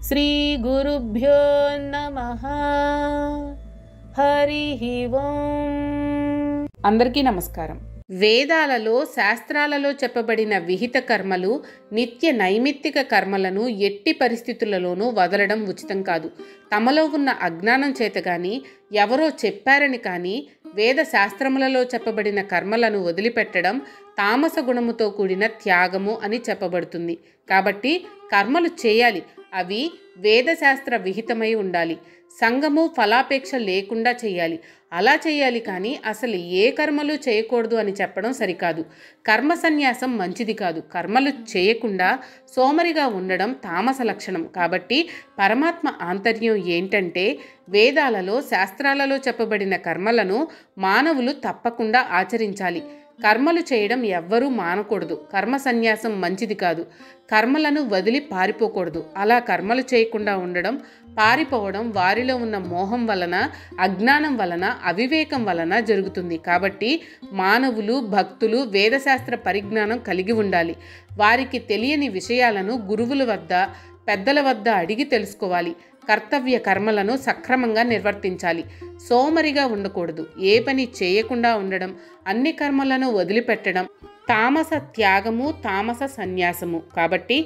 శ్రీ గురుభ్యో నమః. హరి ఓం. అందరికీ నమస్కారం. వేదాలలో శాస్త్రాలలో చెప్పబడిన విహిత కర్మలు, నిత్య నైమిత్తిక కర్మలను ఎట్టి పరిస్థితులలోనూ వదలడం ఉచితం కాదు. తమలో ఉన్న అజ్ఞానం చేత కానీ, ఎవరో చెప్పారని కానీ వేద శాస్త్రములలో చెప్పబడిన కర్మలను వదిలిపెట్టడం తామస గుణముతో కూడిన త్యాగము అని చెప్పబడుతుంది. కాబట్టి కర్మలు చేయాలి, అవి వేదశాస్త్ర విహితమై ఉండాలి. సంగము ఫలాపేక్ష లేకుండా చేయాలి. అలా చేయాలి కానీ అసలు ఏ కర్మలు చేయకూడదు అని చెప్పడం సరికాదు. కర్మ సన్యాసం మంచిది కాదు. కర్మలు చేయకుండా సోమరిగా ఉండడం తామస లక్షణం. కాబట్టి పరమాత్మ ఆంతర్యం ఏంటంటే, వేదాలలో శాస్త్రాలలో చెప్పబడిన కర్మలను మానవులు తప్పకుండా ఆచరించాలి. కర్మలు చేయడం ఎవ్వరూ మానకూడదు. కర్మ సన్యాసం మంచిది కాదు. కర్మలను వదిలి పారిపోకూడదు. అలా కర్మలు చేయకుండా ఉండడం, పారిపోవడం వారిలో ఉన్న మోహం వలన, అజ్ఞానం వలన, అవివేకం వలన జరుగుతుంది. కాబట్టి మానవులు, భక్తులు వేదశాస్త్ర పరిజ్ఞానం కలిగి ఉండాలి. వారికి తెలియని విషయాలను గురువుల వద్ద, పెద్దల వద్ద అడిగి తెలుసుకోవాలి. కర్తవ్య కర్మలను సక్రమంగా నిర్వర్తించాలి. సోమరిగా ఉండకూడదు. ఏ పని చేయకుండా ఉండడం, అన్ని కర్మలను వదిలిపెట్టడం తామస త్యాగము, తామస సన్యాసము. కాబట్టి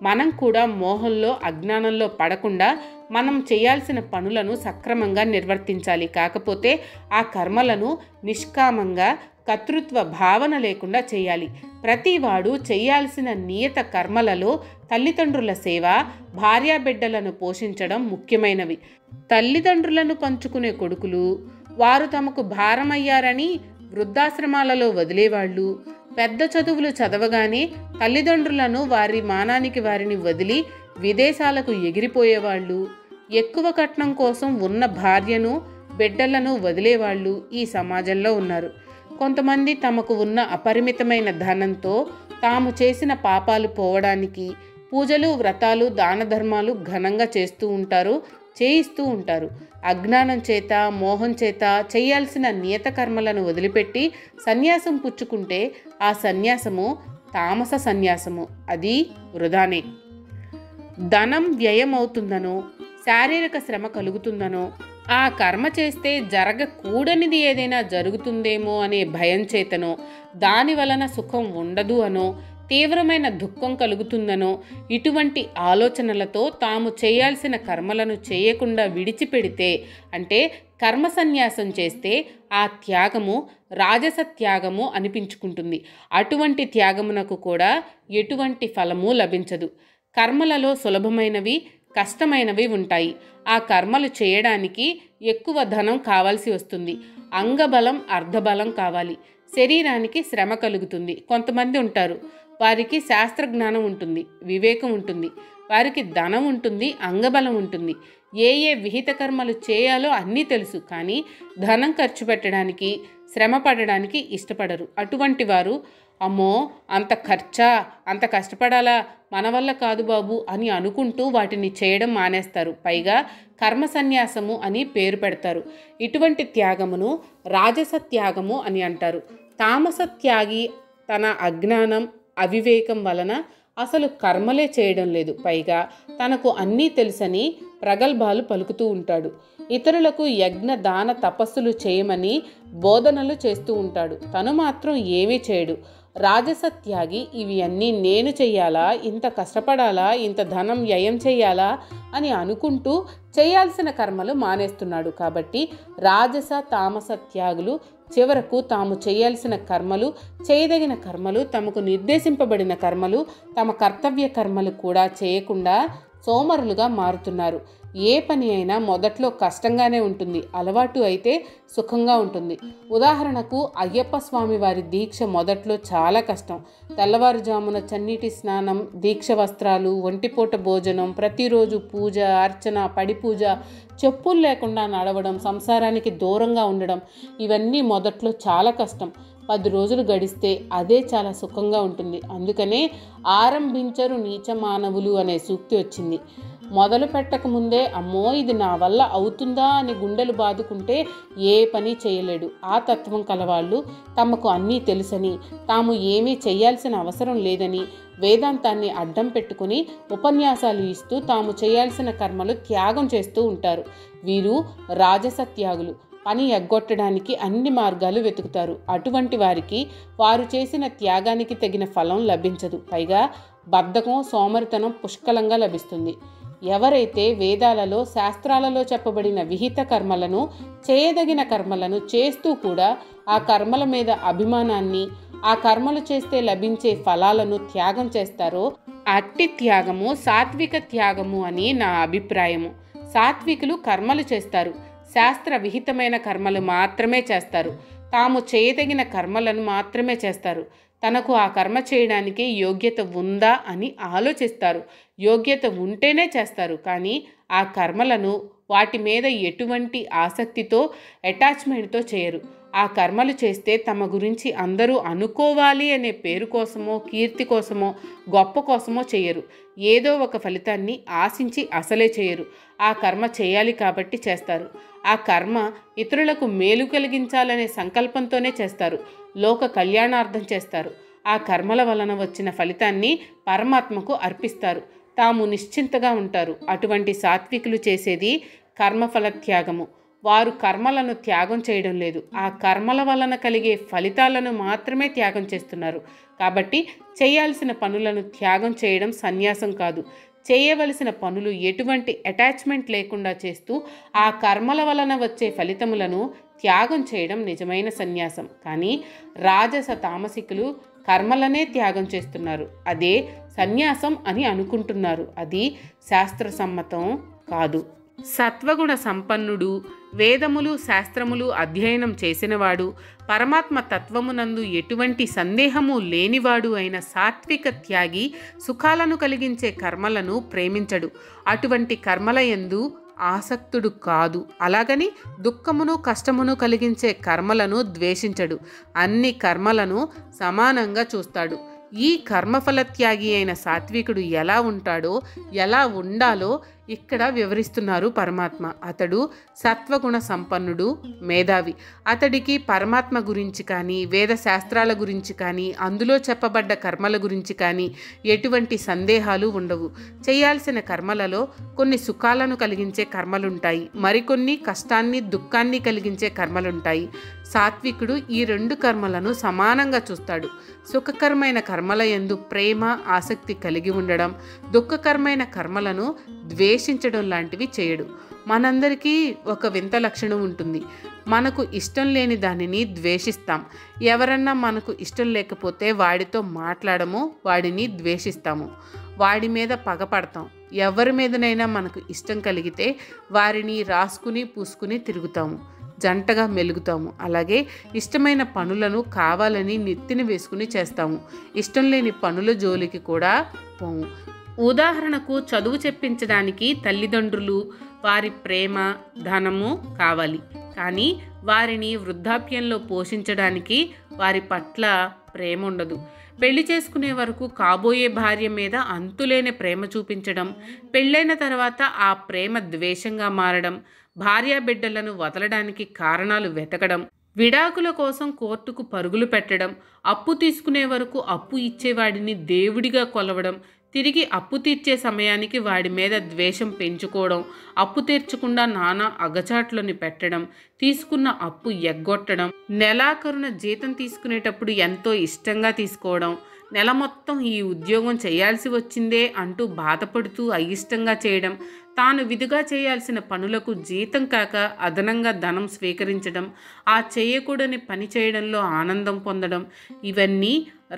మనం కూడా మోహంలో, అజ్ఞానంలో పడకుండా మనం చేయాల్సిన పనులను సక్రమంగా నిర్వర్తించాలి. కాకపోతే ఆ కర్మలను నిష్కామంగా, కర్తృత్వ భావన లేకుండా చేయాలి. ప్రతివాడు చేయాల్సిన నియత కర్మలలో తల్లిదండ్రుల సేవ, భార్యాబిడ్డలను పోషించడం ముఖ్యమైనవి. తల్లిదండ్రులను పంచుకునే కొడుకులు, వారు తమకు భారమయ్యారని వృద్ధాశ్రమాలలో వదిలేవాళ్ళు, పెద్ద చదువులు చదవగానే తల్లిదండ్రులను వారి మానానికి వారిని వదిలి విదేశాలకు ఎగిరిపోయేవాళ్ళు, ఎక్కువ కట్నం కోసం ఉన్న భార్యను, బిడ్డలను వదిలేవాళ్ళు ఈ సమాజంలో ఉన్నారు. కొంతమంది తమకు ఉన్న అపరిమితమైన ధనంతో తాము చేసిన పాపాలు పోవడానికి పూజలు, వ్రతాలు, దాన ధర్మాలు ఘనంగా చేయిస్తూ ఉంటారు. అజ్ఞానం చేత, మోహం చేత చేయాల్సిన నియత కర్మలను వదిలిపెట్టి సన్యాసం పుచ్చుకుంటే ఆ సన్యాసము తామస సన్యాసము. అది వృధానే. ధనం వ్యయమవుతుందనో, శారీరక శ్రమ కలుగుతుందనో, ఆ కర్మ చేస్తే జరగకూడనిది ఏదైనా జరుగుతుందేమో అనే భయం చేతనో, దాని వలన సుఖం ఉండదు అనో, తీవ్రమైన దుఃఖం కలుగుతుందనో, ఇటువంటి ఆలోచనలతో తాము చేయాల్సిన కర్మలను చేయకుండా విడిచిపెడితే, అంటే కర్మ సన్యాసం చేస్తే ఆ త్యాగము రాజస త్యాగము అనిపించుకుంటుంది. అటువంటి త్యాగమునకు కూడా ఎటువంటి ఫలము లభించదు. కర్మలలో సులభమైనవి, కష్టమైనవి ఉంటాయి. ఆ కర్మలు చేయడానికి ఎక్కువ ధనం కావాల్సి వస్తుంది. అంగబలం, అర్ధబలం కావాలి. శరీరానికి శ్రమ కలుగుతుంది. కొంతమంది ఉంటారు, వారికి శాస్త్రజ్ఞానం ఉంటుంది, వివేకం ఉంటుంది, వారికి ధనం ఉంటుంది, అంగబలం ఉంటుంది, ఏ విహిత కర్మలు చేయాలో అన్నీ తెలుసు. కానీ ధనం ఖర్చు పెట్టడానికి, శ్రమ పడడానికి ఇష్టపడరు. అటువంటి వారు అమ్మో అంత ఖర్చా, అంత కష్టపడాలా, మన వల్ల కాదు బాబు అని అనుకుంటూ వాటిని చేయడం మానేస్తారు. పైగా కర్మ సన్యాసము అని పేరు పెడతారు. ఇటువంటి త్యాగమును రాజస త్యాగము అని అంటారు. తామస త్యాగి తన అజ్ఞానం, అవివేకం వలన అసలు కర్మలే చేయడం లేదు. పైగా తనకు అన్నీ తెలుసని ప్రగల్భాలు పలుకుతూ ఉంటాడు. ఇతరులకు యజ్ఞ, దాన, తపస్సులు చేయమని బోధనలు చేస్తూ ఉంటాడు. తను మాత్రం ఏమీ చేయడు. రాజస త్యాగి ఇవి అన్నీ నేను చెయ్యాలా, ఇంత కష్టపడాలా, ఇంత ధనం వ్యయం చెయ్యాలా అని అనుకుంటూ చేయాల్సిన కర్మలు మానేస్తున్నాడు. కాబట్టి రాజస, తామస త్యాగులు చివరకు తాము చేయాల్సిన కర్మలు, చేయదగిన కర్మలు, తమకు నిర్దేశింపబడిన కర్మలు, తమ కర్తవ్య కర్మలు కూడా చేయకుండా సోమరులుగా మారుతున్నారు. ఏ పని అయినా మొదట్లో కష్టంగానే ఉంటుంది, అలవాటు అయితే సుఖంగా ఉంటుంది. ఉదాహరణకు అయ్యప్ప స్వామి వారి దీక్ష మొదట్లో చాలా కష్టం. తెల్లవారుజామున చన్నీటి స్నానం, దీక్ష వస్త్రాలు, ఒంటిపూట భోజనం, ప్రతిరోజు పూజ, అర్చన, పడి పూజ, చెప్పులు లేకుండా నడవడం, సంసారానికి దూరంగా ఉండడం, ఇవన్నీ మొదట్లో చాలా కష్టం. 10 రోజులు గడిస్తే అదే చాలా సుఖంగా ఉంటుంది. అందుకనే ఆరంభించరు నీచ మానవులు అనే సూక్తి వచ్చింది. మొదలు పెట్టకముందే అమ్మో ఇది నా వల్ల అవుతుందా అని గుండెలు బాదుకుంటే ఏ పని చేయలేడు. ఆ తత్వం కలవాళ్ళు తమకు అన్నీ తెలుసని, తాము ఏమీ చేయాల్సిన అవసరం లేదని వేదాంతాన్ని అడ్డం పెట్టుకుని ఉపన్యాసాలు ఇస్తూ తాము చేయాల్సిన కర్మలు త్యాగం చేస్తూ ఉంటారు. వీరు రాజస త్యాగులు. పని ఎగ్గొట్టడానికి అన్ని మార్గాలు వెతుకుతారు. అటువంటి వారికి వారు చేసిన త్యాగానికి తగిన ఫలం లభించదు. పైగా బద్ధకం, సోమరితనం పుష్కలంగా లభిస్తుంది. ఎవరైతే వేదాలలో, శాస్త్రాలలో చెప్పబడిన విహిత కర్మలను, చేయదగిన కర్మలను చేస్తూ కూడా ఆ కర్మల మీద అభిమానాన్ని, ఆ కర్మలు చేస్తే లభించే ఫలాలను త్యాగం చేస్తారో అట్టి త్యాగము సాత్విక త్యాగము అని నా అభిప్రాయము. సాత్వికులు కర్మలు చేస్తారు, శాస్త్ర విహితమైన కర్మలు మాత్రమే చేస్తారు. తాము చేయదగిన కర్మలను మాత్రమే చేస్తారు. తనకు ఆ కర్మ చేయడానికి యోగ్యత ఉందా అని ఆలోచిస్తారు. యోగ్యత ఉంటేనే చేస్తారు. కానీ ఆ కర్మలను వాటి మీద ఎటువంటి ఆసక్తితో, అటాచ్మెంట్తో చేయరు. ఆ కర్మలు చేస్తే తమ గురించి అందరూ అనుకోవాలి అనే పేరు కోసమో, కీర్తి కోసమో, గొప్ప కోసమో చేయరు. ఏదో ఒక ఫలితాన్ని ఆశించి అసలే చేయరు. ఆ కర్మ చేయాలి కాబట్టి చేస్తారు. ఆ కర్మ ఇతరులకు మేలు కలిగించాలనే సంకల్పంతోనే చేస్తారు. లోక కళ్యాణార్థం చేస్తారు. ఆ కర్మల వలన వచ్చిన ఫలితాన్ని పరమాత్మకు అర్పిస్తారు. తాము నిశ్చింతగా ఉంటారు. అటువంటి సాత్వికులు చేసేది కర్మఫల త్యాగము. వారు కర్మలను త్యాగం చేయడం లేదు, ఆ కర్మల వలన కలిగే ఫలితాలను మాత్రమే త్యాగం చేస్తున్నారు. కాబట్టి చేయాల్సిన పనులను త్యాగం చేయడం సన్యాసం కాదు. చేయవలసిన పనులు ఎటువంటి అటాచ్మెంట్ లేకుండా చేస్తూ ఆ కర్మల వలన వచ్చే ఫలితములను త్యాగం చేయడం నిజమైన సన్యాసం. కానీ రాజస తామసికులు కర్మలనే త్యాగం చేస్తున్నారు. అదే సన్యాసం అని అనుకుంటున్నారు. అది శాస్త్రసమ్మతం కాదు. సత్వగుణ సంపన్నుడు, వేదములు శాస్త్రములు అధ్యయనం చేసినవాడు, పరమాత్మ తత్వమునందు ఎటువంటి సందేహము లేనివాడు అయిన సాత్విక త్యాగి సుఖాలను కలిగించే కర్మలను ప్రేమించడు. అటువంటి కర్మల యందు ఆసక్తుడు కాదు. అలాగని దుఃఖమును, కష్టమును కలిగించే కర్మలను ద్వేషించడు. అన్ని కర్మలను సమానంగా చూస్తాడు. ఈ కర్మఫల త్యాగి అయిన సాత్వికుడు ఎలా ఉంటాడో, ఎలా ఉండాలో ఇక్కడ వివరిస్తున్నారు పరమాత్మ. అతడు సత్వగుణ సంపన్నుడు, మేధావి. అతడికి పరమాత్మ గురించి కానీ, వేద శాస్త్రాల గురించి కానీ, అందులో చెప్పబడ్డ కర్మల గురించి కానీ ఎటువంటి సందేహాలు ఉండవు. చేయాల్సిన కర్మలలో కొన్ని సుఖాలను కలిగించే కర్మలుంటాయి, మరికొన్ని కష్టాన్ని, దుఃఖాన్ని కలిగించే కర్మలుంటాయి. సాత్వికుడు ఈ రెండు కర్మలను సమానంగా చూస్తాడు. సుఖకరమైన కర్మల యందు ప్రేమ, ఆసక్తి కలిగి ఉండడం, దుఃఖకరమైన కర్మలను ద్వేషించడం లాంటివి చేయడు. మనందరికీ ఒక వింత లక్షణం ఉంటుంది. మనకు ఇష్టం లేని దానిని ద్వేషిస్తాం. ఎవరన్నా మనకు ఇష్టం లేకపోతే వాడితో మాట్లాడము, వాడిని ద్వేషిస్తాము, వాడి మీద పగపడతాం. ఎవరి మీదనైనా మనకు ఇష్టం కలిగితే వారిని రాసుకుని పూసుకుని తిరుగుతాము, జంటగా మెలుగుతాము. అలాగే ఇష్టమైన పనులను కావాలని నెత్తిన వేసుకుని చేస్తాము. ఇష్టం లేని పనుల జోలికి కూడా పోము. ఉదాహరణకు చదువు చెప్పించడానికి తల్లిదండ్రులు, వారి ప్రేమ, ధనము కావాలి. కానీ వారిని వృద్ధాప్యంలో పోషించడానికి వారి పట్ల ప్రేమ ఉండదు. పెళ్లి చేసుకునే వరకు కాబోయే భార్య మీద అంతులేని ప్రేమ చూపించడం, పెళ్ళైన తర్వాత ఆ ప్రేమ ద్వేషంగా మారడం, భార్యా బిడ్డలను వదలడానికి కారణాలు వెతకడం, విడాకుల కోసం కోర్టుకు పరుగులు పెట్టడం, అప్పు తీసుకునే వరకు అప్పు ఇచ్చేవాడిని దేవుడిగా కొలవడం, తిరిగి అప్పు తీర్చే సమయానికి వాడి మీద ద్వేషం పెంచుకోవడం, అప్పు తీర్చకుండా నానా అగచాట్లని పెట్టడం, తీసుకున్న అప్పు ఎగ్గొట్టడం, నెలాఖరున జీతం తీసుకునేటప్పుడు ఎంతో ఇష్టంగా తీసుకోవడం, నెల మొత్తం ఈ ఉద్యోగం చేయాల్సి వచ్చిందే అంటూ బాధపడుతూ అయిష్టంగా చేయడం, తాను విధిగా చేయాల్సిన పనులకు జీతం కాక అదనంగా ధనం స్వీకరించడం, ఆ చేయకూడని పని చేయడంలో ఆనందం పొందడం, ఇవన్నీ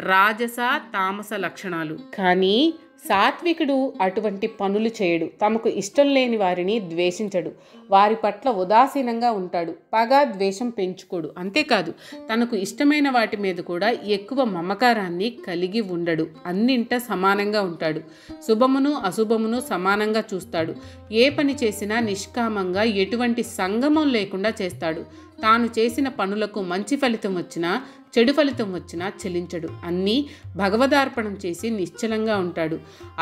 రాజస తామస లక్షణాలు. కానీ సాత్వికుడు అటువంటి పనులు చేయడు. తమకు ఇష్టం లేని వారిని ద్వేషించడు. వారి పట్ల ఉదాసీనంగా ఉంటాడు. పగ, ద్వేషం పెంచుకోడు. అంతేకాదు తనకు ఇష్టమైన వాటి మీద కూడా ఎక్కువ మమకారాన్ని కలిగి ఉండడు. అన్నింట సమానంగా ఉంటాడు. శుభమును, అశుభమును సమానంగా చూస్తాడు. ఏ పని చేసినా నిష్కామంగా, ఎటువంటి సంగమం లేకుండా చేస్తాడు. తాను చేసిన పనులకు మంచి ఫలితం వచ్చినా చెడు ఫలితం వచ్చినా చెల్లించడు. అన్నీ భగవదార్పణం చేసి నిశ్చలంగా ఉంటాడు.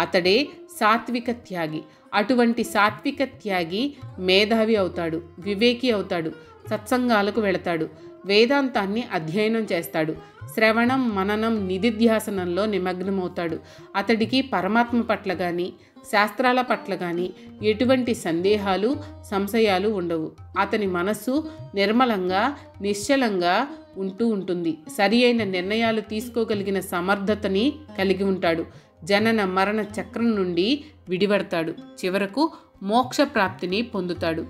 అతడే సాత్విక త్యాగి. అటువంటి సాత్విక త్యాగి మేధావి అవుతాడు, వివేకి అవుతాడు, సత్సంగాలకు వెళతాడు, వేదాంతాన్ని అధ్యయనం చేస్తాడు, శ్రవణం మననం నిధిధ్యాసనంలో నిమగ్నమవుతాడు. అతడికి పరమాత్మ పట్ల కానీ శాస్త్రాల పట్ల కానీ ఎటువంటి సందేహాలు సంశయాలు ఉండవు. అతని మనస్సు నిర్మలంగా నిశ్చలంగా ఉంటుంది. సరి అయిన నిర్ణయాలు తీసుకోగలిగిన సమర్థతని కలిగి ఉంటాడు. జనన మరణ చక్రం నుండి విడిపడతాడు. చివరకు మోక్ష ప్రాప్తిని పొందుతాడు.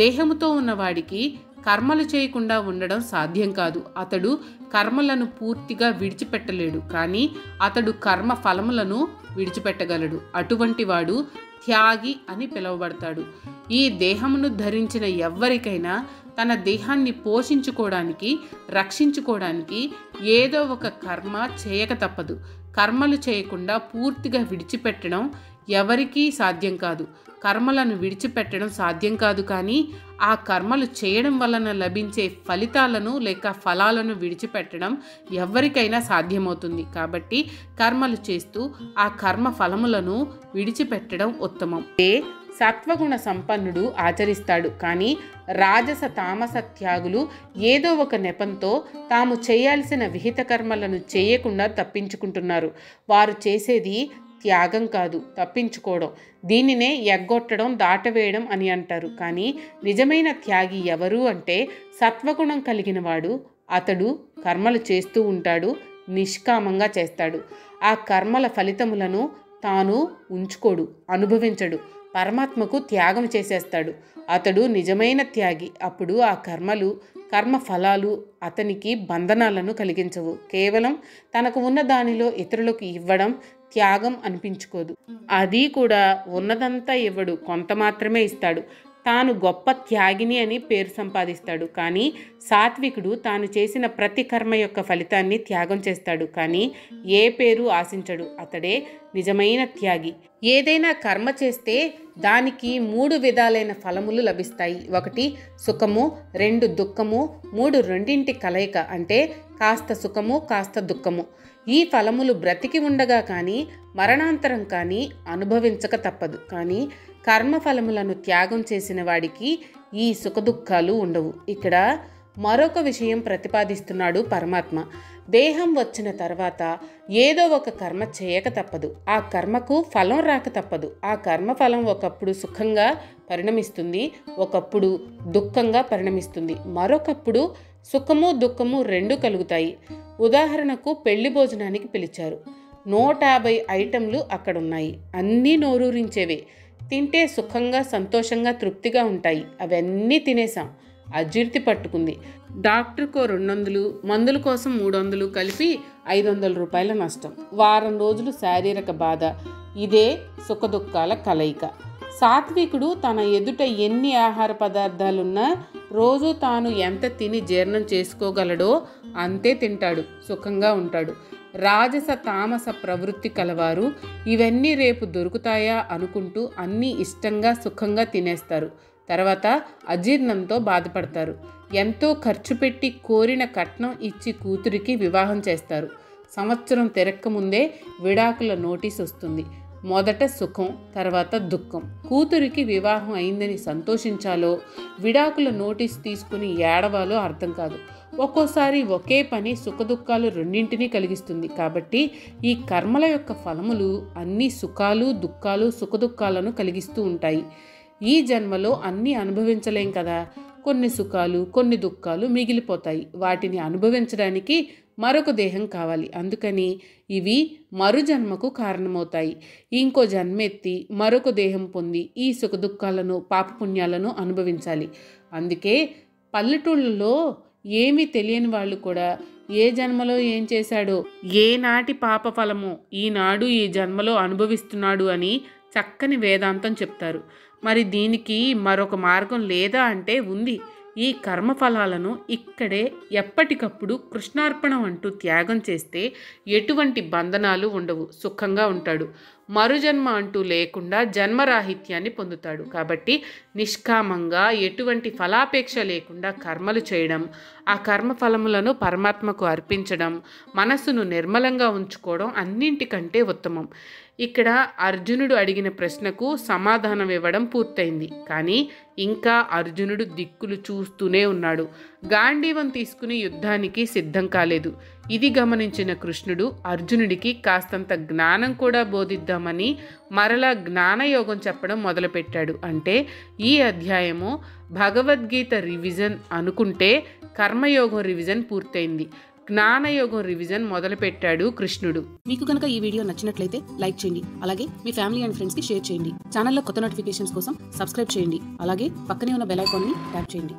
దేహముతో ఉన్నవాడికి కర్మలు చేయకుండా ఉండడం సాధ్యం కాదు. అతడు కర్మలను పూర్తిగా విడిచిపెట్టలేడు, కానీ అతడు కర్మ ఫలములను విడిచిపెట్టగలడు. అటువంటి వాడు త్యాగి అని పిలువబడతాడు. ఈ దేహమును ధరించిన ఎవ్వరికైనా తన దేహాన్ని పోషించుకోవడానికి రక్షించుకోవడానికి ఏదో ఒక కర్మ చేయక తప్పదు. కర్మలు చేయకుండా పూర్తిగా విడిచిపెట్టడం ఎవరికీ సాధ్యం కాదు. కర్మలను విడిచిపెట్టడం సాధ్యం కాదు, కానీ ఆ కర్మలు చేయడం వలన లభించే ఫలితాలను లేక ఫలాలను విడిచిపెట్టడం ఎవరికైనా సాధ్యమవుతుంది. కాబట్టి కర్మలు చేస్తూ ఆ కర్మ ఫలములను విడిచిపెట్టడం ఉత్తమం. సత్వగుణ సంపన్నుడు ఆచరిస్తాడు, కానీ రాజస తామస త్యాగులు ఏదో ఒక నెపంతో తాము చేయాల్సిన విహిత కర్మలను చేయకుండా తప్పించుకుంటున్నారు. వారు చేసేది త్యాగం కాదు, తప్పించుకోవడం. దీనినే ఎగ్గొట్టడం, దాటవేయడం అని అంటారు. కానీ నిజమైన త్యాగి ఎవరు అంటే సత్వగుణం కలిగిన వాడు. అతడు కర్మలు చేస్తూ ఉంటాడు, నిష్కామంగా చేస్తాడు. ఆ కర్మల ఫలితములను తాను ఉంచుకోడు, అనుభవించడు, పరమాత్మకు త్యాగం చేసేస్తాడు. అతడు నిజమైన త్యాగి. అప్పుడు ఆ కర్మ ఫలాలు అతనికి బంధనాలను కలిగించవు. కేవలం తనకు ఉన్న దానిలో ఇతరులకు ఇవ్వడం త్యాగం అనిపించుకోదు. అది కూడా ఉన్నదంతా ఇవ్వడు, కొంత మాత్రమే ఇస్తాడు. తాను గొప్ప త్యాగిని అని పేరు సంపాదిస్తాడు. కానీ సాత్వికుడు తాను చేసిన ప్రతి కర్మ యొక్క ఫలితాన్ని త్యాగం చేస్తాడు, కానీ ఏ పేరు ఆశించడు. అతడే నిజమైన త్యాగి. ఏదైనా కర్మ చేస్తే దానికి 3 విధాలైన ఫలములు లభిస్తాయి. 1 సుఖము, 2 దుఃఖము, 3 రెండింటి కలయిక, అంటే కాస్త సుఖము కాస్త దుఃఖము. ఈ ఫలములు బ్రతికి ఉండగా కానీ మరణాంతరం కానీ అనుభవించక తప్పదు. కానీ కర్మఫలములను త్యాగం చేసిన వాడికి ఈ సుఖదుఖాలు ఉండవు. ఇక్కడ మరొక విషయం ప్రతిపాదిస్తున్నాడు పరమాత్మ. దేహం వచ్చిన తర్వాత ఏదో ఒక కర్మ చేయక తప్పదు. ఆ కర్మకు ఫలం రాక తప్పదు. ఆ కర్మఫలం ఒకప్పుడు సుఖంగా పరిణమిస్తుంది, ఒకప్పుడు దుఃఖంగా పరిణమిస్తుంది, మరొకప్పుడు సుఖము దుఃఖము 2 కలుగుతాయి. ఉదాహరణకు పెళ్లి భోజనానికి పిలిచారు. 150 ఐటెంలు అక్కడున్నాయి. అన్నీ నోరూరించేవే. తింటే సుఖంగా సంతోషంగా తృప్తిగా ఉంటాయి. అవన్నీ తినేసాం. అజీర్తి పట్టుకుంది. డాక్టర్కో 200, మందుల కోసం 300 కలిపి 500 రూపాయల నష్టం. వారం రోజులు శారీరక బాధ. ఇదే సుఖదుఖాల కలయిక. సాత్వికుడు తన ఎదుట ఎన్ని ఆహార పదార్థాలున్నా రోజు తాను ఎంత తిని జీర్ణం చేసుకోగలడో అంతే తింటాడు, సుఖంగా ఉంటాడు. రాజస తామస ప్రవృత్తి కలవారు ఇవన్నీ రేపు దొరుకుతాయా అనుకుంటూ అన్నీ ఇష్టంగా సుఖంగా తినేస్తారు. తర్వాత అజీర్ణంతో బాధపడతారు. ఎంతో ఖర్చు పెట్టి కోరిన కట్నం ఇచ్చి కూతురికి వివాహం చేస్తారు. సంవత్సరం తిరక్కముందే విడాకుల నోటీస్ వస్తుంది. మొదట సుఖం, తర్వాత దుఃఖం. కూతురికి వివాహం అయిందని సంతోషించాలో విడాకుల నోటీస్ తీసుకుని ఏడవాలో అర్థం కాదు. ఒక్కోసారి ఒకే పని సుఖదుఖాలు రెండింటినీ కలిగిస్తుంది. కాబట్టి ఈ కర్మల యొక్క ఫలములు అన్ని సుఖాలు దుఃఖాలు సుఖదుఖాలను కలిగిస్తూ ఉంటాయి. ఈ జన్మలో అన్నీ అనుభవించలేం కదా. కొన్ని సుఖాలు కొన్ని దుఃఖాలు మిగిలిపోతాయి. వాటిని అనుభవించడానికి మరొక దేహం కావాలి. అందుకని ఇవి మరు జన్మకు కారణమవుతాయి. ఇంకో జన్మెత్తి మరొక దేహం పొంది ఈ సుఖదుఖాలను పాపపుణ్యాలను అనుభవించాలి. అందుకే పల్లెటూళ్ళలో ఏమీ తెలియని వాళ్ళు కూడా ఏ జన్మలో ఏం చేశాడో, ఏనాటి పాప ఫలమో ఈనాడు ఈ జన్మలో అనుభవిస్తున్నాడు అని చక్కని వేదాంతం చెప్తారు. మరి దీనికి మరొక మార్గం లేదా అంటే ఉంది. ఈ కర్మఫలాలను ఇక్కడే ఎప్పటికప్పుడు కృష్ణార్పణం అంటూ త్యాగం చేస్తే ఎటువంటి బంధనాలు ఉండవు, సుఖంగా ఉంటాడు. మరుజన్మ అంటూ లేకుండా జన్మరాహిత్యాన్ని పొందుతాడు. కాబట్టి నిష్కామంగా ఎటువంటి ఫలాపేక్ష లేకుండా కర్మలు చేయడం, ఆ కర్మఫలములను పరమాత్మకు అర్పించడం, మనస్సును నిర్మలంగా ఉంచుకోవడం అన్నింటికంటే ఉత్తమం. ఇక్కడ అర్జునుడు అడిగిన ప్రశ్నకు సమాధానం ఇవ్వడం పూర్తయింది. కానీ ఇంకా అర్జునుడు దిక్కులు చూస్తూనే ఉన్నాడు. గాంధీవం తీసుకుని యుద్ధానికి సిద్ధం కాలేదు. ఇది గమనించిన కృష్ణుడు అర్జునుడికి కాస్తంత జ్ఞానం కూడా బోధిద్దామని మరలా జ్ఞానయోగం చెప్పడం మొదలుపెట్టాడు. అంటే ఈ అధ్యాయము భగవద్గీత రివిజన్ అనుకుంటే కర్మయోగం రివిజన్ పూర్తయింది. జ్ఞానయోగం రివిజన్ మొదలుపెట్టాడు కృష్ణుడు. మీకు కనుక ఈ వీడియో నచ్చినట్లయితే లైక్ చేయండి. అలాగే మీ ఫ్యామిలీ అండ్ ఫ్రెండ్స్కి షేర్ చేయండి. ఛానల్లో కొత్త నోటిఫికేషన్స్ కోసం సబ్స్క్రైబ్ చేయండి. అలాగే పక్కనే ఉన్న బెల్ ఐకాన్ని ట్యాప్ చేయండి.